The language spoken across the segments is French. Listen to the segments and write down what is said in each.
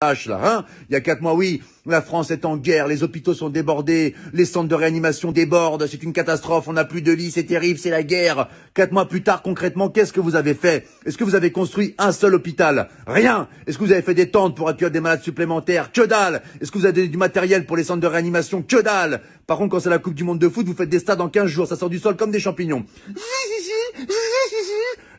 Là, hein. Il y a 4 mois, oui, la France est en guerre, les hôpitaux sont débordés, les centres de réanimation débordent, c'est une catastrophe, on n'a plus de lits, c'est terrible, c'est la guerre. 4 mois plus tard, concrètement, qu'est-ce que vous avez fait? Est-ce que vous avez construit un seul hôpital? Rien. Est-ce que vous avez fait des tentes pour accueillir des malades supplémentaires? Que dalle. Est-ce que vous avez donné du matériel pour les centres de réanimation? Que dalle. Par contre, quand c'est la Coupe du Monde de foot, vous faites des stades en 15 jours, ça sort du sol comme des champignons.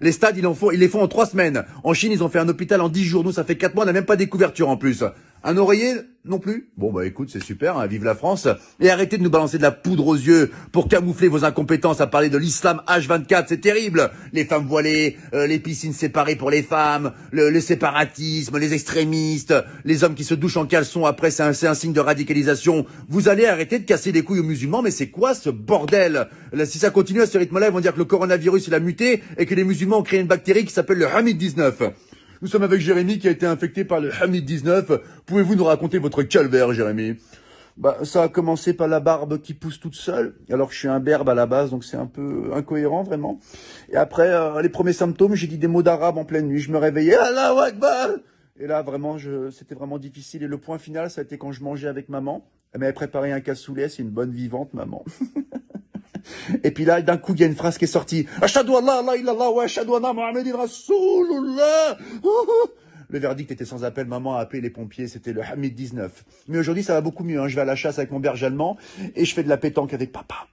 Les stades, ils les font en 3 semaines. En Chine, ils ont fait un hôpital en 10 jours. Nous, ça fait 4 mois, on n'a même pas des couvertures en plus. Un oreiller non plus. Bon, bah écoute, c'est super, hein, vive la France. Et arrêtez de nous balancer de la poudre aux yeux pour camoufler vos incompétences à parler de l'islam H24, c'est terrible. Les femmes voilées, les piscines séparées pour les femmes, le séparatisme, les extrémistes, les hommes qui se douchent en caleçon après, c'est un signe de radicalisation. Vous allez arrêter de casser les couilles aux musulmans, mais c'est quoi ce bordel? Là, si ça continue à ce rythme-là, ils vont dire que le coronavirus, il a muté et que les musulmans ont créé une bactérie qui s'appelle le Hamid-19. Nous sommes avec Jérémy qui a été infecté par le Hamid-19. Pouvez-vous nous raconter votre calvaire, Jérémy? Bah, ça a commencé par la barbe qui pousse toute seule, alors que je suis un berbe à la base, donc c'est un peu incohérent, vraiment. Et après, les premiers symptômes, j'ai dit des mots d'arabe en pleine nuit. Je me réveillais, Allahu Akbar! Et là, vraiment, c'était vraiment difficile. Et le point final, ça a été quand je mangeais avec maman. Elle m'avait préparé un cassoulet, c'est une bonne vivante, maman. Et puis là, d'un coup, il y a une phrase qui est sortie. Ashhadu an la ilaha illallah wa ashhadu anna Muhammadan Rasulullah. Le verdict était sans appel. Maman a appelé les pompiers. C'était le Hamid 19. Mais aujourd'hui, ça va beaucoup mieux. Hein. Je vais à la chasse avec mon berger allemand et je fais de la pétanque avec papa.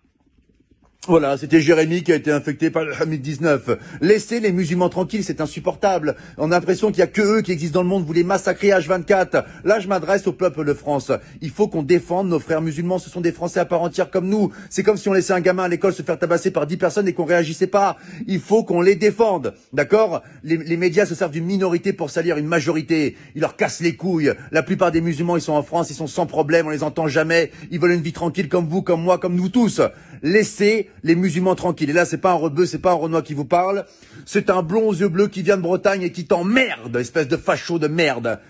Voilà, c'était Jérémy qui a été infecté par le Hamid-19. Laissez les musulmans tranquilles, c'est insupportable. On a l'impression qu'il y a que eux qui existent dans le monde, vous les massacrez H24. Là, je m'adresse au peuple de France. Il faut qu'on défende nos frères musulmans, ce sont des Français à part entière comme nous. C'est comme si on laissait un gamin à l'école se faire tabasser par 10 personnes et qu'on réagissait pas. Il faut qu'on les défende, d'accord? Les médias se servent d'une minorité pour salir une majorité. Ils leur cassent les couilles. La plupart des musulmans, ils sont en France, ils sont sans problème, on les entend jamais. Ils veulent une vie tranquille comme vous, comme moi, comme nous tous. Laissez les musulmans tranquilles. Et là, c'est pas un rebeu, c'est pas un Renoir qui vous parle. C'est un blond aux yeux bleus qui vient de Bretagne et qui t'emmerde, espèce de facho de merde.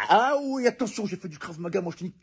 Ah oui, attention, j'ai fait du Krav Maga, moi je te nique ta